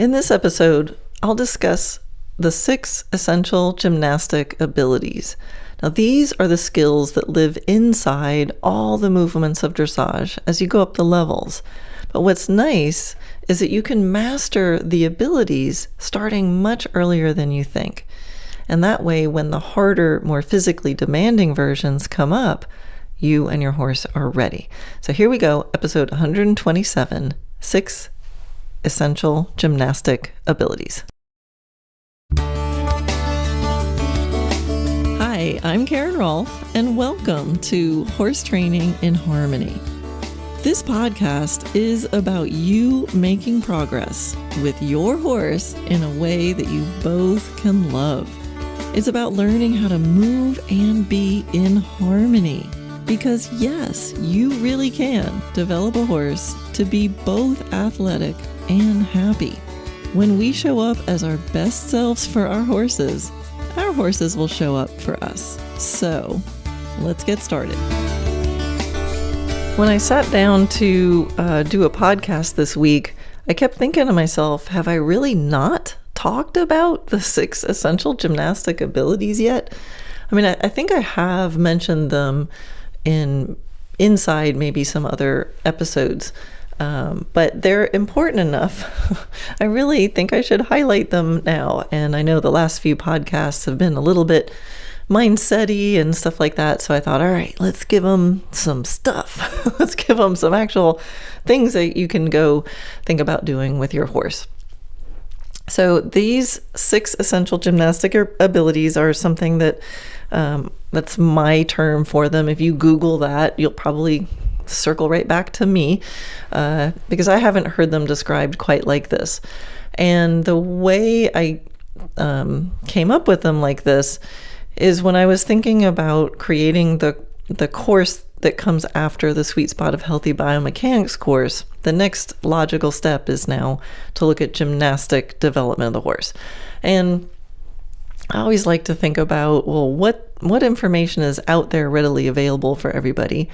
In this episode, I'll discuss the 6 essential gymnastic abilities. Now, these are the skills that live inside all the movements of dressage as you go up the levels. But what's nice is that you can master the abilities starting much earlier than you think. And that way, when the harder, more physically demanding versions come up, you and your horse are ready. So here we go, episode 127, 6 essential gymnastic abilities. Hi, I'm Karen Rohlf, and welcome to Horse Training in Harmony. This podcast is about you making progress with your horse in a way that you both can love. It's about learning how to move and be in harmony. Because yes, you really can develop a horse to be both athletic and happy. When we show up as our best selves for our horses will show up for us. So let's get started. When I sat down to do a podcast this week, I kept thinking to myself, have I really not talked about the 6 essential gymnastic abilities yet? I mean, I think I have mentioned them inside maybe some other episodes, but they're important enough. I really think I should highlight them now. And I know the last few podcasts have been a little bit mindset-y and stuff like that. So I thought, all right, let's give them some stuff. Let's give them some actual things that you can go think about doing with your horse. So these 6 essential gymnastic abilities are something that that's my term for them. If you Google that, you'll probably circle right back to me because I haven't heard them described quite like this. And the way I came up with them like this is when I was thinking about creating the course that comes after the Sweet Spot of Healthy Biomechanics course. The next logical step is now to look at gymnastic development of the horse. And I always like to think about, well, what information is out there readily available for everybody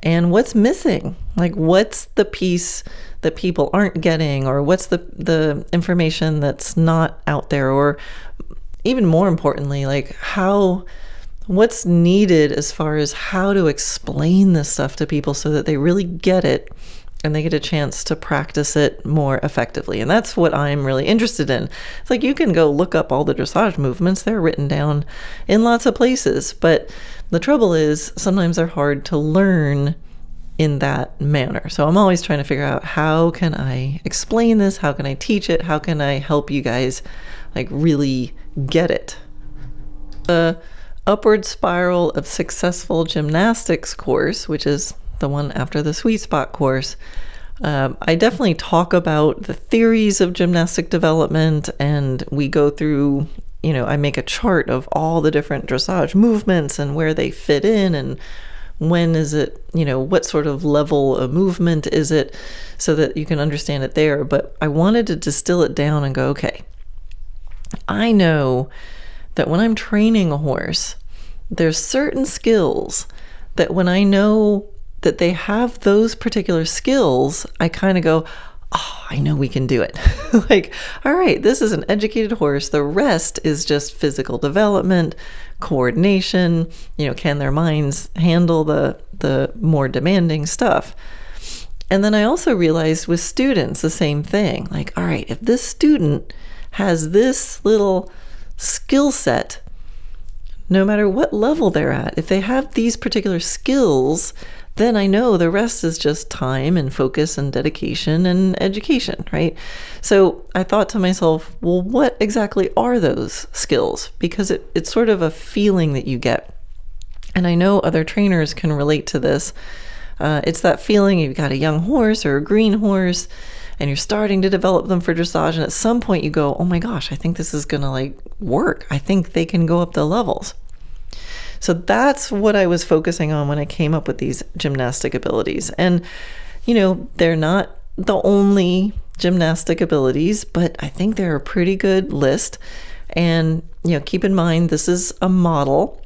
and what's missing? Like, what's the piece that people aren't getting, or what's the information that's not out there? Or even more importantly, like what's needed as far as how to explain this stuff to people so that they really get it and they get a chance to practice it more effectively. And that's what I'm really interested in. It's like you can go look up all the dressage movements. They're written down in lots of places. But the trouble is sometimes they're hard to learn in that manner. So I'm always trying to figure out, how can I explain this? How can I teach it? How can I help you guys like really get it? The Upward Spiral of Successful Gymnastics course, which is the one after the Sweet Spot course, I definitely talk about the theories of gymnastic development, and we go through, I make a chart of all the different dressage movements and where they fit in and when is it, what sort of level of movement is it, so that you can understand it there. But I wanted to distill it down and go, okay, I know that when I'm training a horse, there's certain skills that when I know that they have those particular skills, I kind of go, oh, I know we can do it. Like, all right, this is an educated horse. The rest is just physical development, coordination, can their minds handle the more demanding stuff? And then I also realized with students the same thing. Like, all right, if this student has this little skill set, no matter what level they're at, if they have these particular skills, then I know the rest is just time and focus and dedication and education, right? So I thought to myself, well, what exactly are those skills? Because it's sort of a feeling that you get. And I know other trainers can relate to this. It's that feeling you've got a young horse or a green horse and you're starting to develop them for dressage. And at some point you go, oh my gosh, I think this is going to work. I think they can go up the levels. So that's what I was focusing on when I came up with these gymnastic abilities. And, they're not the only gymnastic abilities, but I think they're a pretty good list. And, keep in mind, this is a model.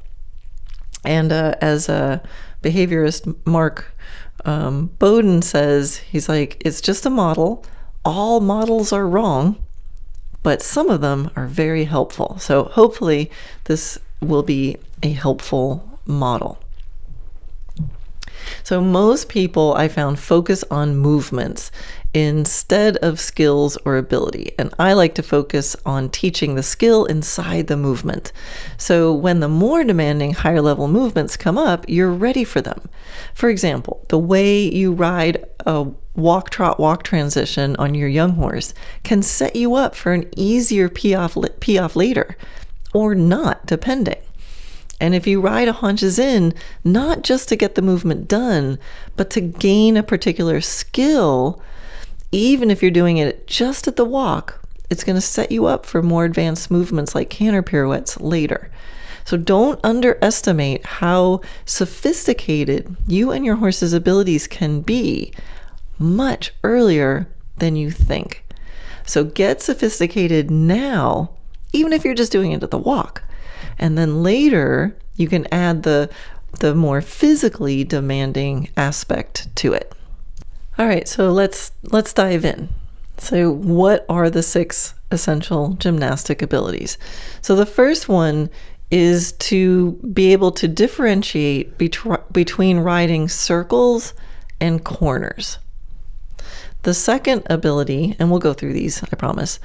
And as a behaviorist, Mark Bowden says, he's like, it's just a model. All models are wrong. but some of them are very helpful. So hopefully this will be a helpful model. So most people I found focus on movements instead of skills or ability. And I like to focus on teaching the skill inside the movement. So when the more demanding higher level movements come up, you're ready for them. For example, the way you ride a walk, trot, walk transition on your young horse can set you up for an easier pee off later, or not, depending. And if you ride a haunches in, not just to get the movement done, but to gain a particular skill, even if you're doing it just at the walk, it's going to set you up for more advanced movements like canter pirouettes later. So don't underestimate how sophisticated you and your horse's abilities can be much earlier than you think. So get sophisticated now, even if you're just doing it at the walk. And then later, you can add the more physically demanding aspect to it. All right, so let's dive in. So what are the 6 essential gymnastic abilities? So the first one is to be able to differentiate between riding circles and corners. The second ability, and we'll go through these, I promise,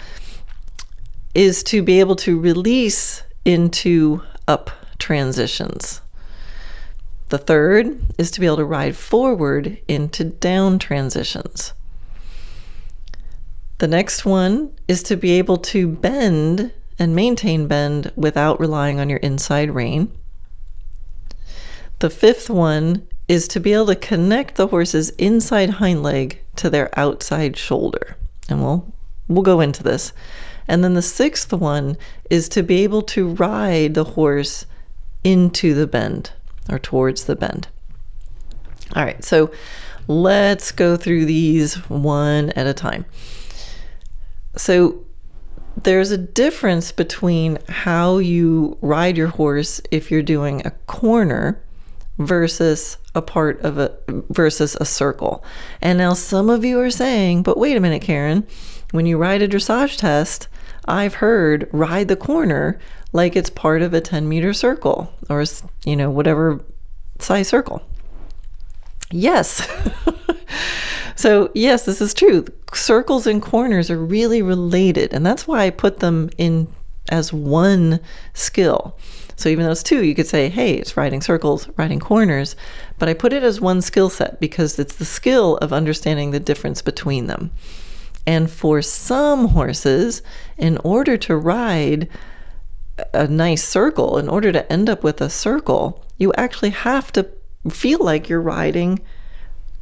is to be able to release into up transitions. The third is to be able to ride forward into down transitions. The next one is to be able to bend and maintain bend without relying on your inside rein. The fifth one is to be able to connect the horse's inside hind leg to their outside shoulder. And we'll go into this. And then the sixth one is to be able to ride the horse into the bend or towards the bend. All right, so let's go through these one at a time. So there's a difference between how you ride your horse if you're doing a corner versus a circle. And now some of you are saying, but wait a minute, Karen, when you ride a dressage test, I've heard ride the corner like it's part of a 10-meter circle or, whatever size circle. Yes. So yes, this is true. Circles and corners are really related, and that's why I put them in as one skill. So even though it's 2, you could say, hey, it's riding circles, riding corners, but I put it as one skill set because it's the skill of understanding the difference between them. And for some horses, in order to ride a nice circle, in order to end up with a circle, you actually have to feel like you're riding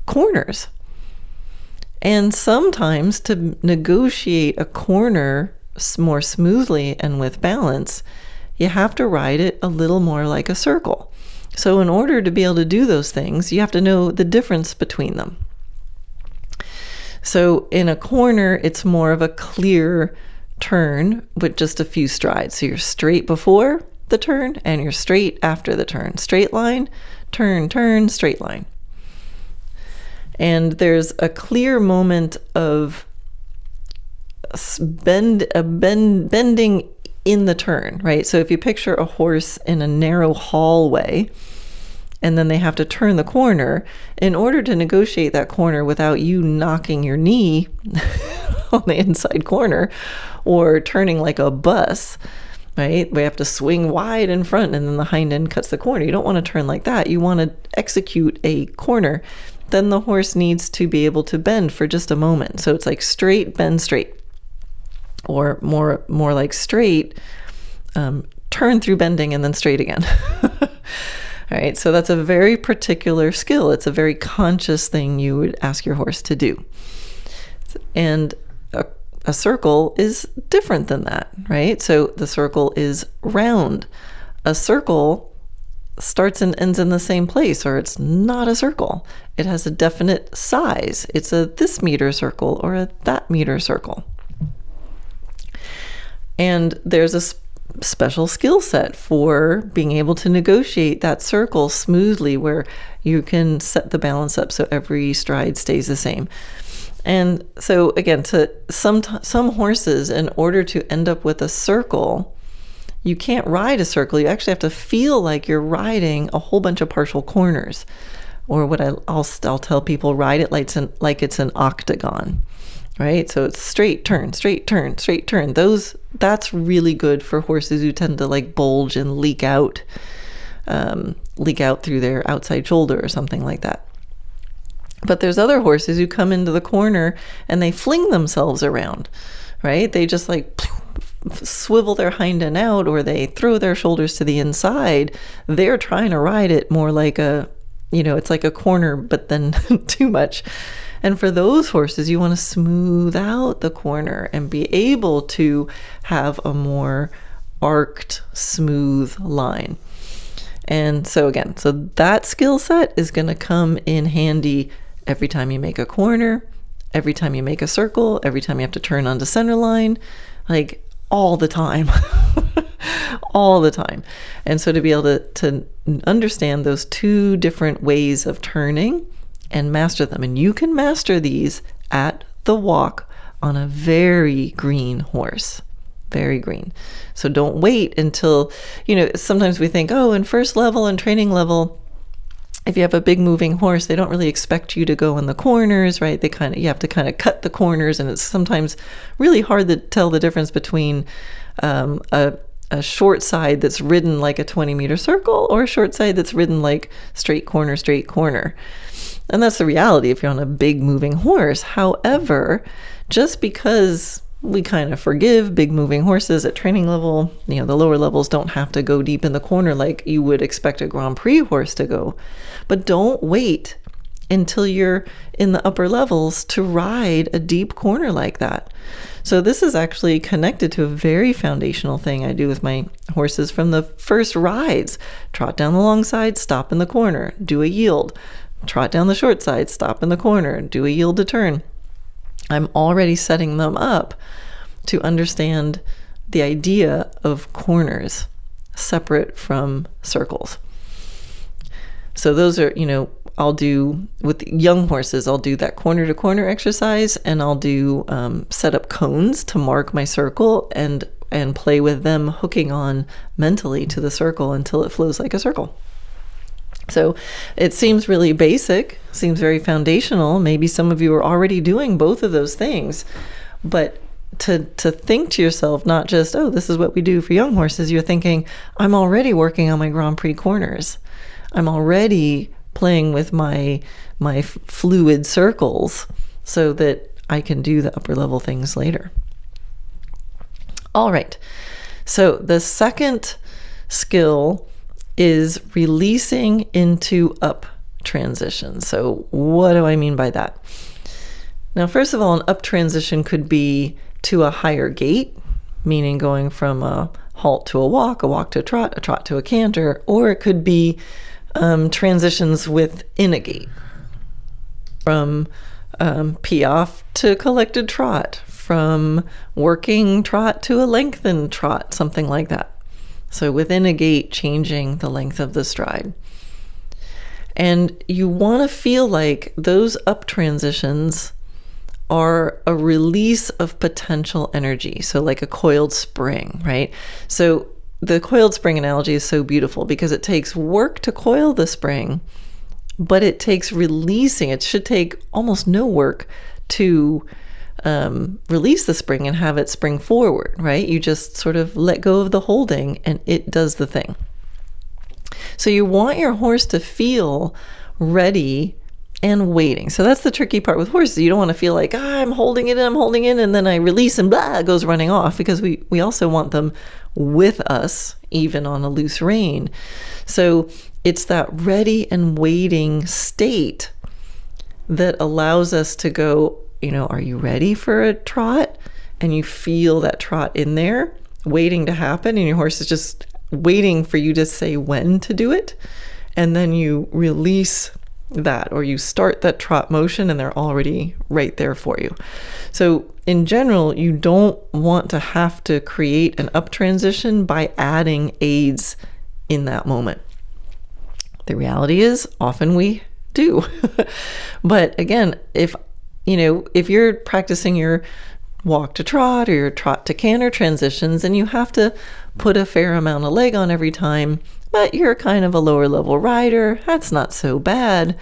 corners. And sometimes to negotiate a corner more smoothly and with balance, you have to ride it a little more like a circle. So in order to be able to do those things, you have to know the difference between them. So in a corner, it's more of a clear turn with just a few strides. So you're straight before the turn and you're straight after the turn. Straight line, turn, turn, straight line. And there's a clear moment of bending in the turn, right? So if you picture a horse in a narrow hallway, and then they have to turn the corner, in order to negotiate that corner without you knocking your knee on the inside corner or turning like a bus, right? We have to swing wide in front and then the hind end cuts the corner. You don't want to turn like that. You want to execute a corner. Then the horse needs to be able to bend for just a moment. So it's like straight, bend straight, or more like straight, turn through bending and then straight again. All right, so that's a very particular skill. It's a very conscious thing you would ask your horse to do. And a circle is different than that, right? So the circle is round. A circle starts and ends in the same place, or it's not a circle. It has a definite size. It's a this meter circle or a that meter circle. And there's a special skill set for being able to negotiate that circle smoothly where you can set the balance up so every stride stays the same. And so again, to some horses, in order to end up with a circle, you can't ride a circle. You actually have to feel like you're riding a whole bunch of partial corners. Or what I'll tell people, ride it like it's an octagon, right? So it's straight turn, straight turn, straight turn. That's really good for horses who tend to like bulge and leak out through their outside shoulder or something like that. But there's other horses who come into the corner and they fling themselves around, right? They just like swivel their hind end out, or they throw their shoulders to the inside. They're trying to ride it more like it's like a corner, but then too much. And for those horses, you want to smooth out the corner and be able to have a more arced, smooth line. And so that skill set is going to come in handy every time you make a corner, every time you make a circle, every time you have to turn onto center line, like all the time. All the time. And so to be able to understand those two different ways of turning and master them. And you can master these at the walk on a very green horse. Very green. So don't wait until, sometimes we think, in first level and training level, if you have a big moving horse, they don't really expect you to go in the corners, right? You have to kind of cut the corners, and it's sometimes really hard to tell the difference between a short side that's ridden like a 20-meter circle or a short side that's ridden like straight corner. And that's the reality if you're on a big moving horse. However, just because we kind of forgive big moving horses at training level, the lower levels don't have to go deep in the corner like you would expect a Grand Prix horse to go. But don't wait until you're in the upper levels to ride a deep corner like that. So this is actually connected to a very foundational thing I do with my horses from the first rides. Trot down the long side, stop in the corner, do a yield. Trot down the short side, stop in the corner, do a yield to turn. I'm already setting them up to understand the idea of corners separate from circles. So those are, I'll do with young horses, I'll do that corner to corner exercise, and I'll do set up cones to mark my circle and play with them hooking on mentally to the circle until it flows like a circle. So it seems really basic, seems very foundational. Maybe some of you are already doing both of those things, but to think to yourself, not just, this is what we do for young horses, you're thinking, I'm already working on my Grand Prix corners. I'm already playing with my fluid circles so that I can do the upper level things later. All right. So the second skill is releasing into up transition. So what do I mean by that? Now, first of all, an up transition could be to a higher gait, meaning going from a halt to a walk to a trot to a canter, or it could be transitions within a gait, from piaffe to collected trot, from working trot to a lengthened trot, something like that. So within a gait, changing the length of the stride. And you want to feel like those up transitions are a release of potential energy. So like a coiled spring, right? So the coiled spring analogy is so beautiful because it takes work to coil the spring, but it takes releasing. It should take almost no work to release the spring and have it spring forward, right? You just sort of let go of the holding and it does the thing. So you want your horse to feel ready and waiting. So that's the tricky part with horses. You don't want to feel like, I'm holding it, and then I release and blah, it goes running off, because we also want them with us, even on a loose rein. So it's that ready and waiting state that allows us to go, are you ready for a trot? And you feel that trot in there waiting to happen, and your horse is just waiting for you to say when to do it. And then you release that, or you start that trot motion and they're already right there for you. So in general, you don't want to have to create an up transition by adding aids in that moment. The reality is often we do. But again, if if you're practicing your walk to trot or your trot to canter transitions, and you have to put a fair amount of leg on every time, but you're kind of a lower level rider, that's not so bad.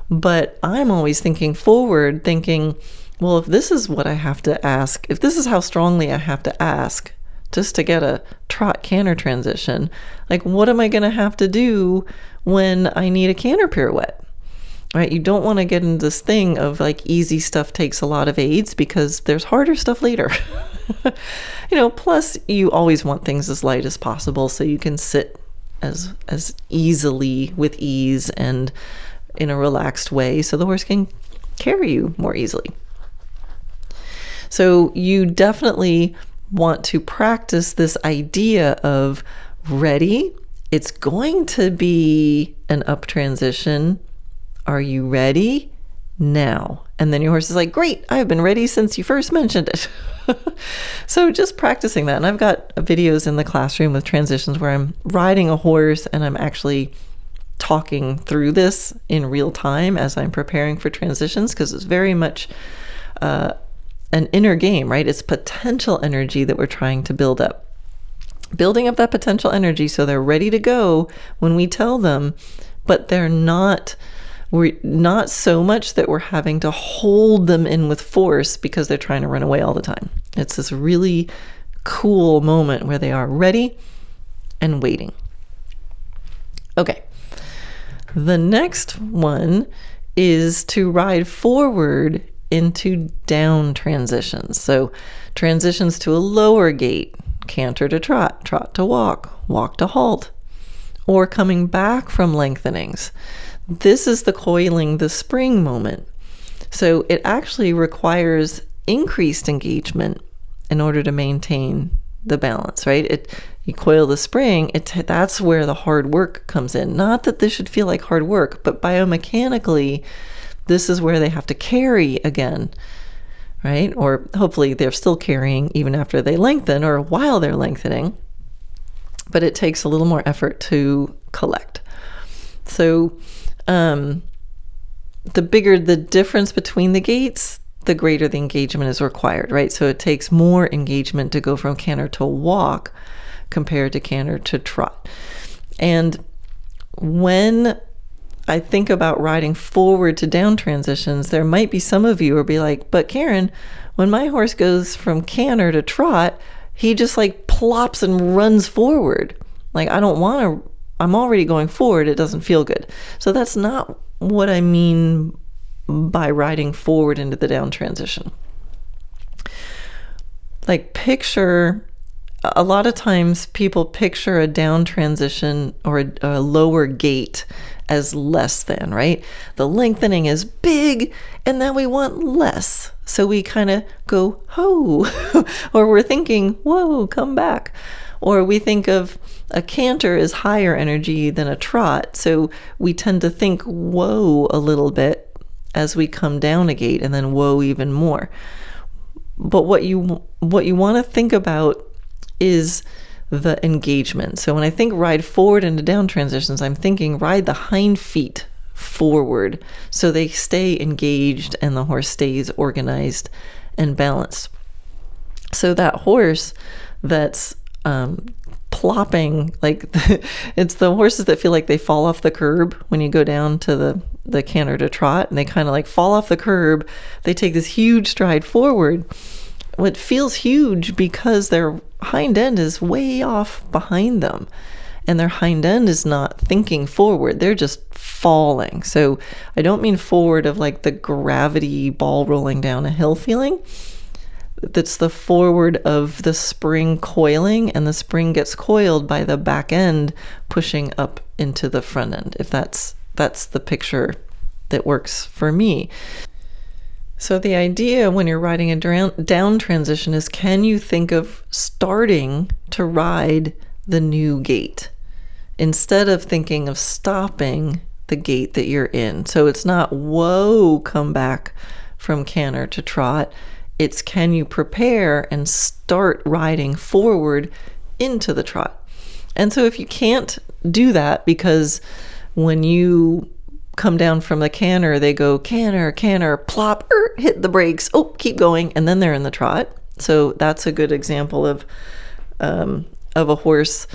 But I'm always thinking forward, thinking, well, if this is what I have to ask, if this is how strongly I have to ask just to get a trot canter transition, like what am I going to have to do when I need a canter pirouette? Right? You don't want to get into this thing of like easy stuff takes a lot of aids, because there's harder stuff later. Plus you always want things as light as possible so you can sit as easily with ease and in a relaxed way so the horse can carry you more easily. So you definitely want to practice this idea of ready. It's going to be an up transition. Are you ready? Now. And then your horse is like, great, I've been ready since you first mentioned it. So just practicing that. And I've got videos in the classroom with transitions where I'm riding a horse and I'm actually talking through this in real time as I'm preparing for transitions, because it's very much an inner game, right? It's potential energy that we're trying to build up. Building up that potential energy so they're ready to go when we tell them, but we're not so much that we're having to hold them in with force because they're trying to run away all the time. It's this really cool moment where they are ready and waiting. Okay. The next one is to ride forward into down transitions. So transitions to a lower gait, canter to trot, trot to walk, walk to halt, or coming back from lengthenings. This is the coiling the spring moment. So it actually requires increased engagement in order to maintain the balance, right? You coil the spring, that's where the hard work comes in. Not that this should feel like hard work, but biomechanically, this is where they have to carry again, right? Or hopefully they're still carrying even after they lengthen or while they're lengthening, but it takes a little more effort to collect. So the bigger the difference between the gaits, the greater the engagement is required, right? So it takes more engagement to go from canter to walk compared to canter to trot. And when I think about riding forward to down transitions, there might be some of you who will be like, but Karen, when my horse goes from canter to trot, he just like plops and runs forward. Like, I don't want to, I'm already going forward. It doesn't feel good. So that's not what I mean by riding forward into the down transition. Like, picture, a lot of times people picture a down transition or a lower gait as less than, right? The lengthening is big and then we want less. So we kind of go, ho, or we're thinking, whoa, come back. Or we think of a canter as higher energy than a trot. So we tend to think whoa a little bit as we come down a gait, and then whoa even more. But what you want to think about is the engagement. So when I think ride forward into down transitions, I'm thinking ride the hind feet forward so they stay engaged and the horse stays organized and balanced. So that horse that's plopping, like it's the horses that feel like they fall off the curb when you go down to the canter to trot, and they kind of like fall off the curb. They take this huge stride forward. What feels huge because their hind end is way off behind them, and their hind end is not thinking forward. They're just falling. So I don't mean forward of like the gravity ball rolling down a hill feeling. That's the forward of the spring coiling, and the spring gets coiled by the back end pushing up into the front end, if that's the picture that works for me. So the idea when you're riding a down transition is, can you think of starting to ride the new gait instead of thinking of stopping the gait that you're in? So it's not, whoa, come back from canter to trot. It's, can you prepare and start riding forward into the trot? And so if you can't do that, because when you come down from the canter, they go canter, plop, hit the brakes, keep going, and then they're in the trot. So that's a good example of a horse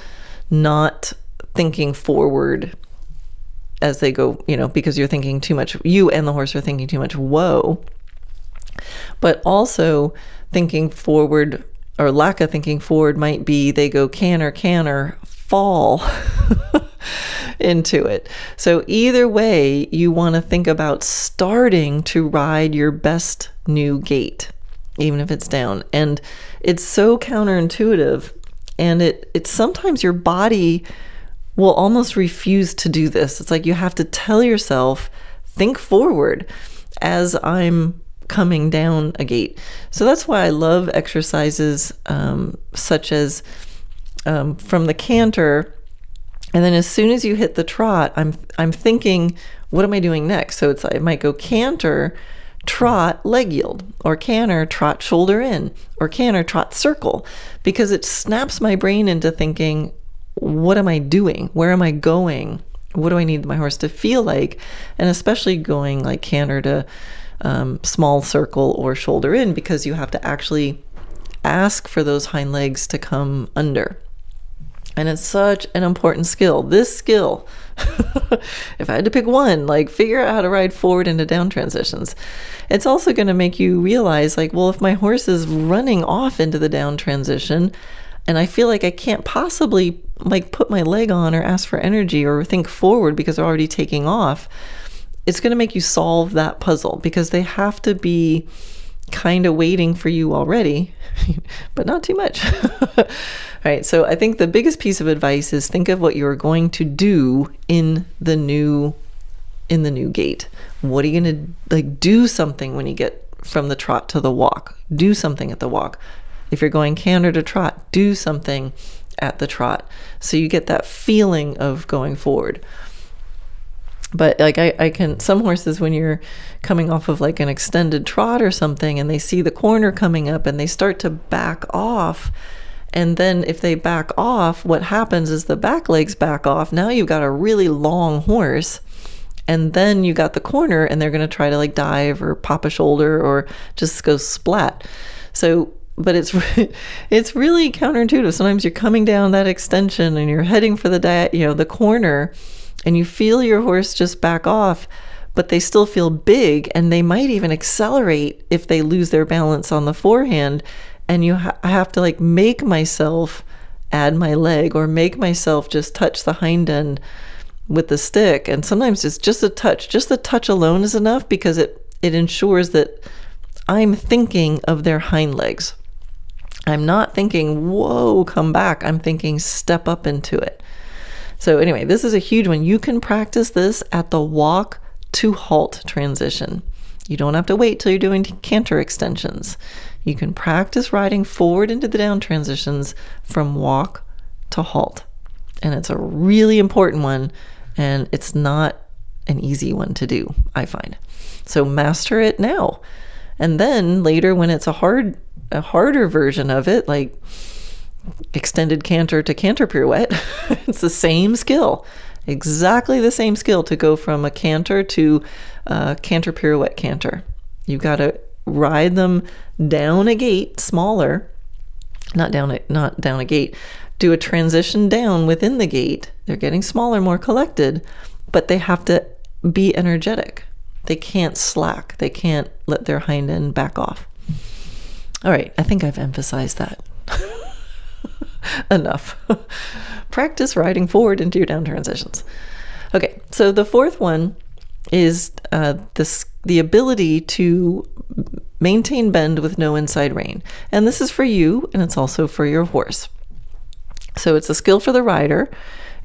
not thinking forward as they go, because you're thinking too much. You and the horse are thinking too much, whoa. But also thinking forward, or lack of thinking forward, might be they go canter, fall into it. So either way, you want to think about starting to ride your best new gait, even if it's down. And it's so counterintuitive, and it's sometimes your body will almost refuse to do this. It's like you have to tell yourself, think forward as I'm coming down a gait. So that's why I love exercises such as from the canter, and then as soon as you hit the trot, I'm thinking, what am I doing next? So I might go canter, trot, leg yield, or canter, trot, shoulder in, or canter, trot, circle, because it snaps my brain into thinking, what am I doing? Where am I going? What do I need my horse to feel like? And especially going like canter to small circle or shoulder in, because you have to actually ask for those hind legs to come under. And it's such an important skill. This skill, if I had to pick one, like figure out how to ride forward into down transitions. It's also going to make you realize, like, well, if my horse is running off into the down transition and I feel like I can't possibly like put my leg on or ask for energy or think forward because they're already taking off, it's going to make you solve that puzzle, because they have to be kind of waiting for you already, but not too much. Right. So I think the biggest piece of advice is think of what you're going to do in the new gait. What are you going to like do something when you get from the trot to the walk? Do something at the walk. If you're going canter to trot, do something at the trot. So you get that feeling of going forward. But like I can, some horses, when you're coming off of like an extended trot or something and they see the corner coming up and they start to back off, and then if they back off, what happens is the back legs back off. Now you've got a really long horse, and then you got the corner and they're going to try to like dive or pop a shoulder or just go splat. So, but it's really counterintuitive. Sometimes you're coming down that extension and you're heading for the corner, and you feel your horse just back off, but they still feel big, and they might even accelerate if they lose their balance on the forehand. And I have to like make myself add my leg, or make myself just touch the hind end with the stick. And sometimes it's just a touch. Just the touch alone is enough, because it ensures that I'm thinking of their hind legs. I'm not thinking, whoa, come back. I'm thinking, step up into it. So anyway, this is a huge one. You can practice this at the walk to halt transition. You don't have to wait till you're doing canter extensions. You can practice riding forward into the down transitions from walk to halt. And it's a really important one, and it's not an easy one to do, I find. So master it now. And then later, when it's a harder version of it, like extended canter to canter pirouette, it's the same skill, exactly the same skill to go from a canter to canter pirouette canter. You've got to ride them down a gate, smaller, not down a gate, do a transition down within the gate. They're getting smaller, more collected, but they have to be energetic. They can't slack. They can't let their hind end back off. All right, I think I've emphasized that. Enough. Practice riding forward into your down transitions. Okay, so the fourth one is the ability to maintain bend with no inside rein. And this is for you, and it's also for your horse. So it's a skill for the rider,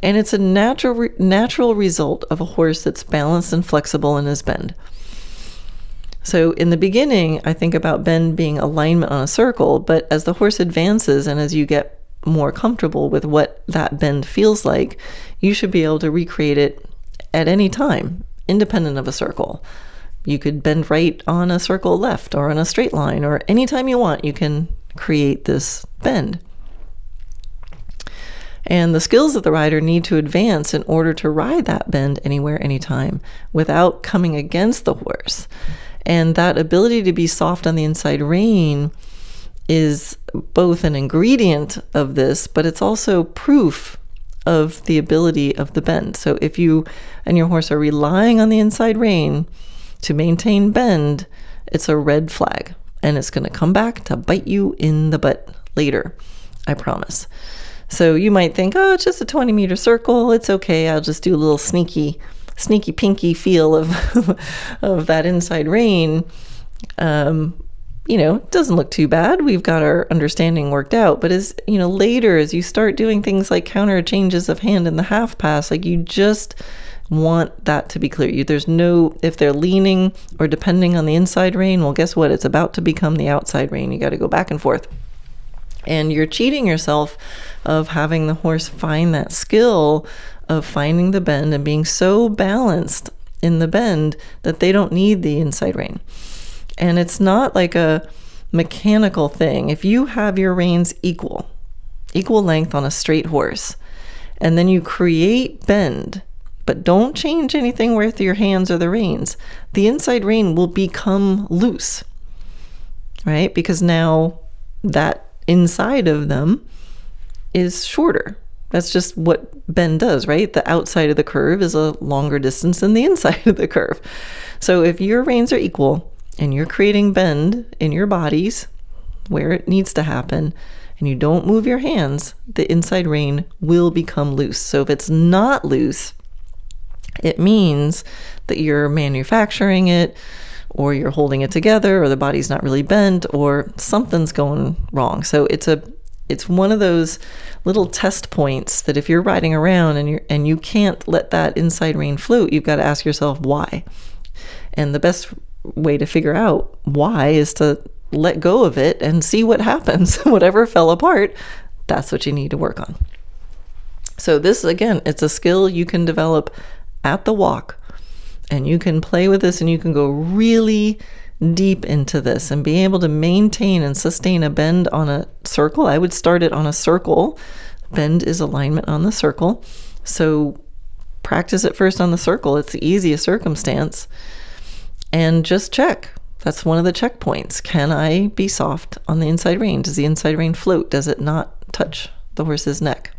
and it's a natural result of a horse that's balanced and flexible in his bend. So in the beginning, I think about bend being alignment on a circle, but as the horse advances and as you get more comfortable with what that bend feels like, you should be able to recreate it at any time, independent of a circle. You could bend right on a circle left or on a straight line, or anytime you want, you can create this bend. And the skills of the rider need to advance in order to ride that bend anywhere, anytime, without coming against the horse. And that ability to be soft on the inside rein is both an ingredient of this, but it's also proof of the ability of the bend. So if you and your horse are relying on the inside rein to maintain bend, it's a red flag, and it's going to come back to bite you in the butt later, I promise. So you might think, oh, it's just a 20-meter circle. It's okay. I'll just do a little sneaky pinky feel of of that inside rein. It doesn't look too bad. We've got our understanding worked out. But as later, as you start doing things like counter changes of hand in the half pass, like you just want that to be clear. If they're leaning or depending on the inside rein, well, guess what? It's about to become the outside rein. You got to go back and forth. And you're cheating yourself of having the horse find that skill of finding the bend and being so balanced in the bend that they don't need the inside rein. And it's not like a mechanical thing. If you have your reins equal length on a straight horse, and then you create bend, but don't change anything with your hands or the reins, the inside rein will become loose, right? Because now that inside of them is shorter. That's just what bend does, right? The outside of the curve is a longer distance than the inside of the curve. So if your reins are equal and you're creating bend in your bodies where it needs to happen, and you don't move your hands, the inside rein will become loose. So if it's not loose, it means that you're manufacturing it, or you're holding it together, or the body's not really bent, or something's going wrong. So it's one of those little test points that if you're riding around and you can't let that inside rein float, you've got to ask yourself why. And the best way to figure out why is to let go of it and see what happens. Whatever fell apart, that's what you need to work on. So this, again, it's a skill you can develop at the walk, and you can play with this, and you can go really deep into this and be able to maintain and sustain a bend on a circle. I would start it on a circle. Bend is alignment on the circle. So practice it first on the circle. It's the easiest circumstance. And just check. That's one of the checkpoints. Can I be soft on the inside rein? Does the inside rein float? Does it not touch the horse's neck?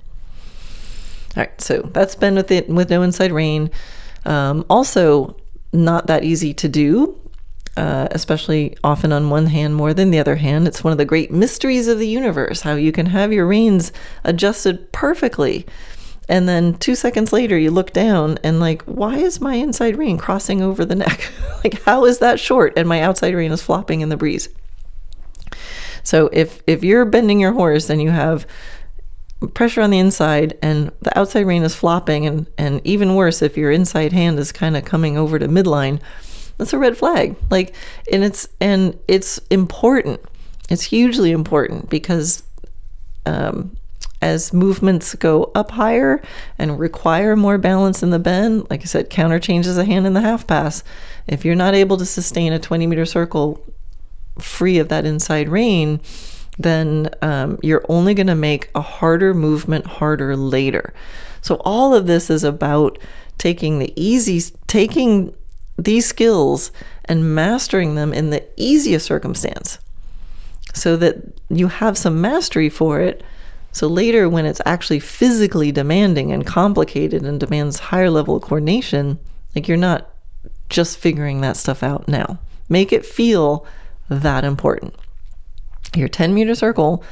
All right, so that's bend with no inside rein. Also, not that easy to do, especially often on one hand more than the other hand. It's one of the great mysteries of the universe, how you can have your reins adjusted perfectly, and then 2 seconds later you look down and like, why is my inside rein crossing over the neck? Like, how is that short and my outside rein is flopping in the breeze? So if you're bending your horse and you have pressure on the inside and the outside rein is flopping, and even worse, if your inside hand is kind of coming over to midline, that's a red flag. Like, and it's important. It's hugely important because as movements go up higher and require more balance in the bend, like I said, counter changes a hand in the half pass. If you're not able to sustain a 20-meter circle free of that inside rein, then you're only going to make a harder movement harder later. So all of this is about taking these skills and mastering them in the easiest circumstance so that you have some mastery for it. So later, when it's actually physically demanding and complicated and demands higher level of coordination, like, you're not just figuring that stuff out now. Make it feel that important. Your 10-meter circle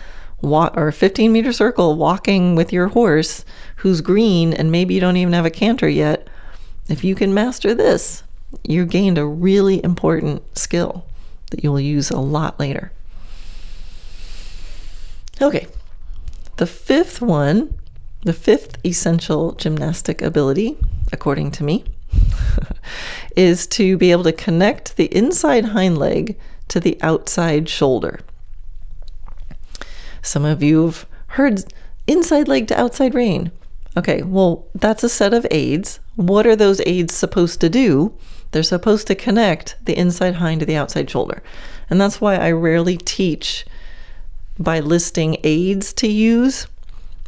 or 15-meter circle walking with your horse who's green and maybe you don't even have a canter yet, if you can master this, you gained a really important skill that you will use a lot later. Okay. The fifth essential gymnastic ability, according to me, is to be able to connect the inside hind leg to the outside shoulder. Some of you have heard inside leg to outside rein. Okay, well, that's a set of aids. What are those aids supposed to do? They're supposed to connect the inside hind to the outside shoulder. And that's why I rarely teach by listing aids to use,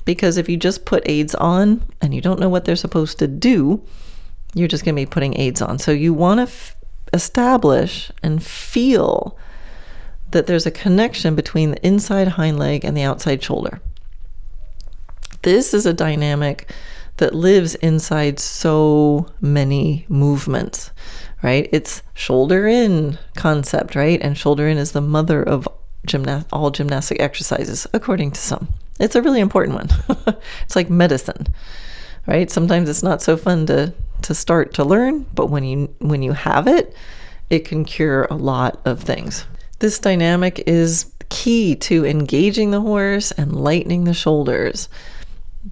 because if you just put aids on and you don't know what they're supposed to do, you're just going to be putting aids on. So you want to establish and feel that there's a connection between the inside hind leg and the outside shoulder. This is a dynamic that lives inside so many movements, right? It's shoulder in concept, right? And shoulder in is the mother of all gymnastic exercises, according to some. It's a really important one. It's like medicine, right? Sometimes it's not so fun to start to learn, but when you have it, it can cure a lot of things. This dynamic is key to engaging the horse and lightening the shoulders.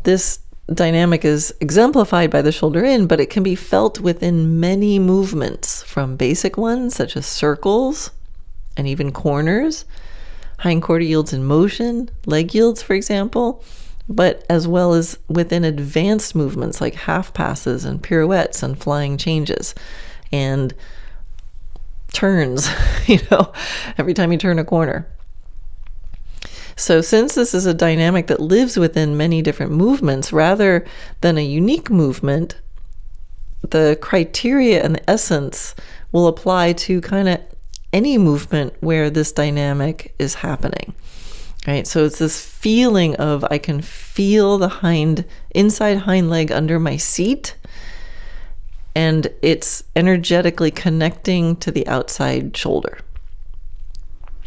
This dynamic is exemplified by the shoulder in, but it can be felt within many movements, from basic ones such as circles and even corners, hindquarter yields in motion, leg yields, for example, but as well as within advanced movements like half passes and pirouettes and flying changes and turns, every time you turn a corner. So since this is a dynamic that lives within many different movements rather than a unique movement, the criteria and the essence will apply to kind of any movement where this dynamic is happening, right? So it's this feeling of, I can feel the inside hind leg under my seat, and it's energetically connecting to the outside shoulder.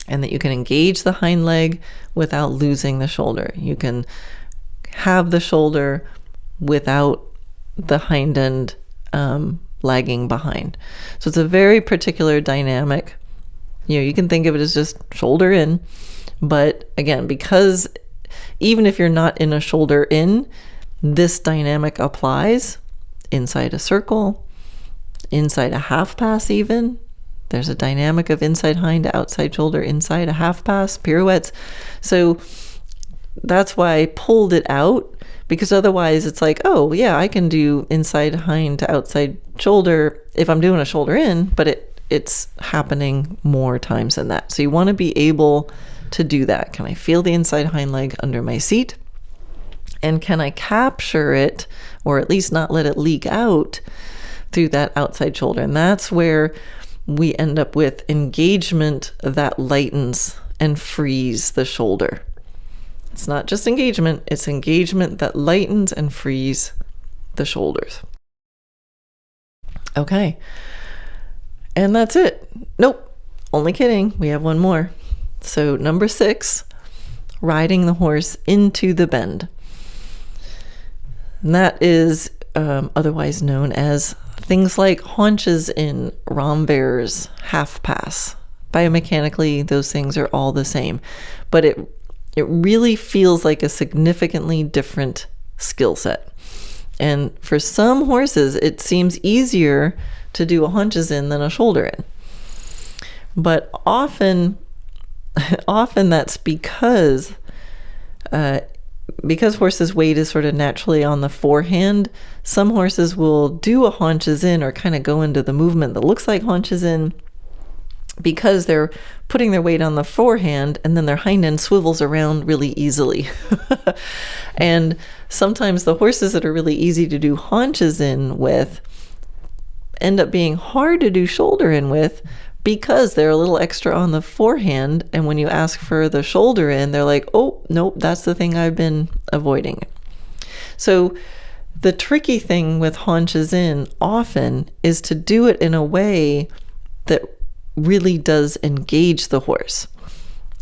And that you can engage the hind leg without losing the shoulder. You can have the shoulder without the hind end lagging behind. So it's a very particular dynamic. You can think of it as just shoulder in, but again, because even if you're not in a shoulder in, this dynamic applies inside a circle, inside a half pass even. There's a dynamic of inside hind to outside shoulder, inside a half pass, pirouettes. So that's why I pulled it out, because otherwise it's like, oh yeah, I can do inside hind to outside shoulder if I'm doing a shoulder in, but it's happening more times than that. So you want to be able to do that. Can I feel the inside hind leg under my seat? And can I capture it, or at least not let it leak out through that outside shoulder? And that's where we end up with engagement that lightens and frees the shoulder. It's not just engagement, it's engagement that lightens and frees the shoulders. Okay. And that's it. Nope. Only kidding. We have one more. So number 6, riding the horse into the bend. And that is otherwise known as things like haunches in, renvers, half pass. Biomechanically, those things are all the same, but it really feels like a significantly different skill set. And for some horses, it seems easier to do a haunches in than a shoulder in. But often that's because horses' weight is sort of naturally on the forehand. Some horses will do a haunches in or kind of go into the movement that looks like haunches in because they're putting their weight on the forehand, and then their hind end swivels around really easily. And sometimes the horses that are really easy to do haunches in with end up being hard to do shoulder in with because they're a little extra on the forehand. And when you ask for the shoulder in, they're like, oh, nope, that's the thing I've been avoiding. So the tricky thing with haunches in often is to do it in a way that really does engage the horse.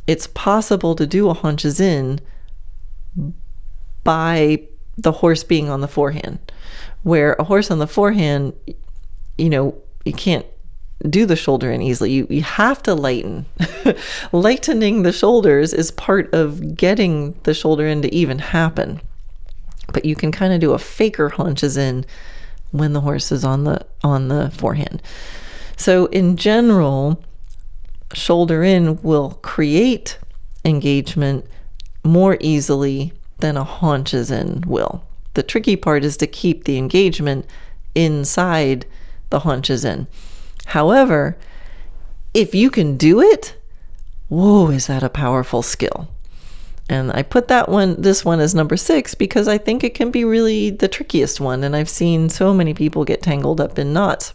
It's possible to do a haunches in by the horse being on the forehand, where a horse on the forehand, you can't do the shoulder in easily. You have to lighten. Lightening the shoulders is part of getting the shoulder in to even happen. But you can kind of do a faker haunches in when the horse is on the forehand. So in general, shoulder in will create engagement more easily than a haunches in will. The tricky part is to keep the engagement inside the haunches in. However, if you can do it, whoa, is that a powerful skill. And I put this one as number 6 because I think it can be really the trickiest one. And I've seen so many people get tangled up in knots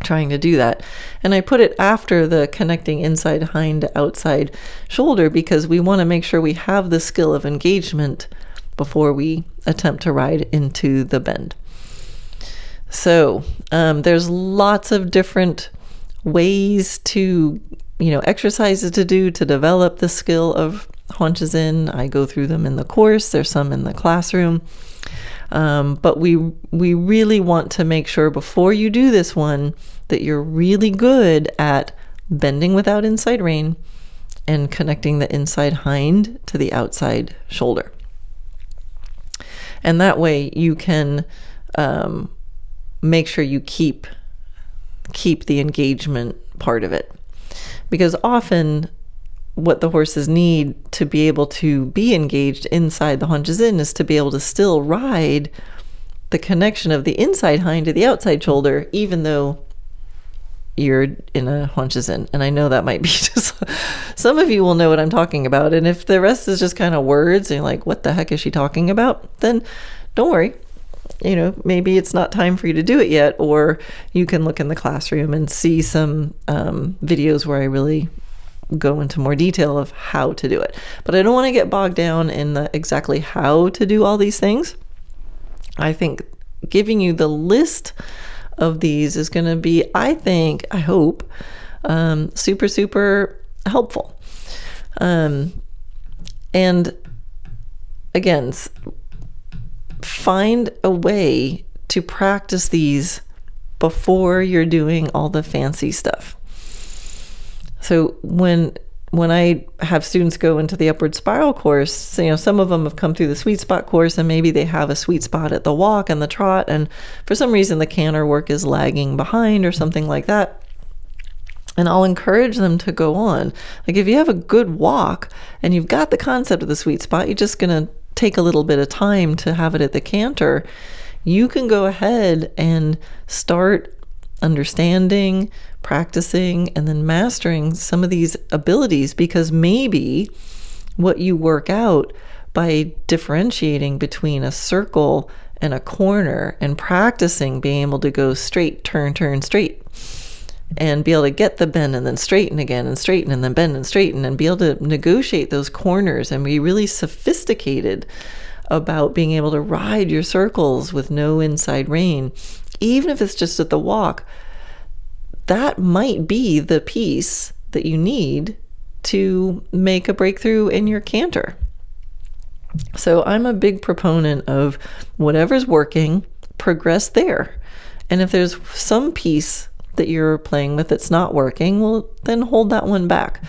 trying to do that. And I put it after the connecting inside hind to outside shoulder because we want to make sure we have the skill of engagement before we attempt to ride into the bend. So there's lots of different ways to, exercises to do to develop the skill of haunches in. I go through them in the course. There's some in the classroom. But we really want to make sure before you do this one that you're really good at bending without inside rein and connecting the inside hind to the outside shoulder. And that way you can make sure you keep the engagement part of it. Because often what the horses need to be able to be engaged inside the haunches in is to be able to still ride the connection of the inside hind to the outside shoulder, even though you're in a haunches in. And I know that might be just, some of you will know what I'm talking about. And if the rest is just kind of words and you're like, what the heck is she talking about? Then don't worry. Maybe it's not time for you to do it yet, or you can look in the classroom and see some videos where I really go into more detail of how to do it. But I don't want to get bogged down in exactly how to do all these things. I think giving you the list of these is going to be, I hope, super, super helpful. And again, find a way to practice these before you're doing all the fancy stuff. So when I have students go into the upward spiral course, some of them have come through the sweet spot course and maybe they have a sweet spot at the walk and the trot, and for some reason the canter work is lagging behind or something like that. And I'll encourage them to go on. Like if you have a good walk and you've got the concept of the sweet spot, you're just going to take a little bit of time to have it at the canter. You can go ahead and start understanding, practicing, and then mastering some of these abilities, because maybe what you work out by differentiating between a circle and a corner and practicing being able to go straight, turn, straight, and be able to get the bend and then straighten again and straighten and then bend and straighten and be able to negotiate those corners and be really sophisticated about being able to ride your circles with no inside rein, even if it's just at the walk. That might be the piece that you need to make a breakthrough in your canter. So I'm a big proponent of whatever's working, progress there. And if there's some piece that you're playing with that's not working, well, then hold that one back.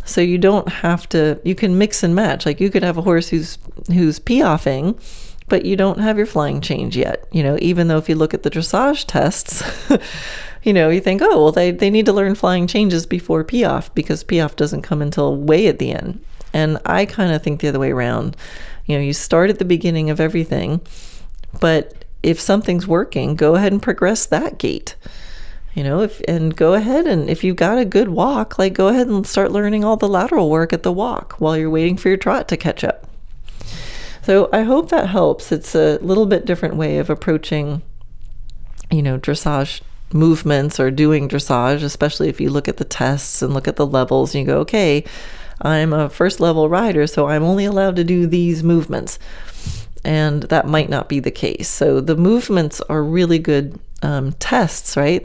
So you don't have to, you can mix and match. Like you could have a horse who's piaffing, but you don't have your flying change yet. Even though if you look at the dressage tests, you think, oh, well, they need to learn flying changes before piaffe, because piaffe doesn't come until way at the end. And I kind of think the other way around. You start at the beginning of everything, but if something's working, go ahead and progress that gait. And go ahead, and if you've got a good walk, go ahead and start learning all the lateral work at the walk while you're waiting for your trot to catch up. So I hope that helps. It's a little bit different way of approaching, dressage movements or doing dressage, especially if you look at the tests and look at the levels and you go, okay, I'm a first level rider, so I'm only allowed to do these movements. And that might not be the case. So the movements are really good tests, right?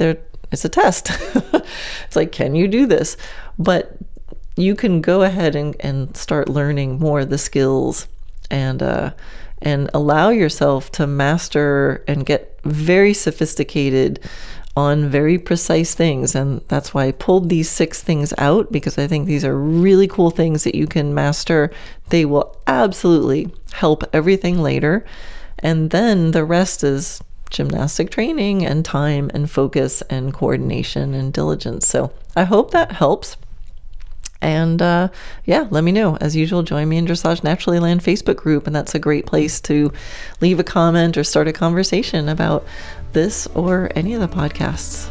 It's a test. It's like, can you do this? But you can go ahead and start learning more of the skills and allow yourself to master and get very sophisticated on very precise things. And that's why I pulled these 6 things out, because I think these are really cool things that you can master. They will absolutely help everything later. And then the rest is gymnastic training and time and focus and coordination and diligence. So I hope that helps. And let me know. As usual, join me in Dressage Naturally Land Facebook group, and that's a great place to leave a comment or start a conversation about this or any of the podcasts.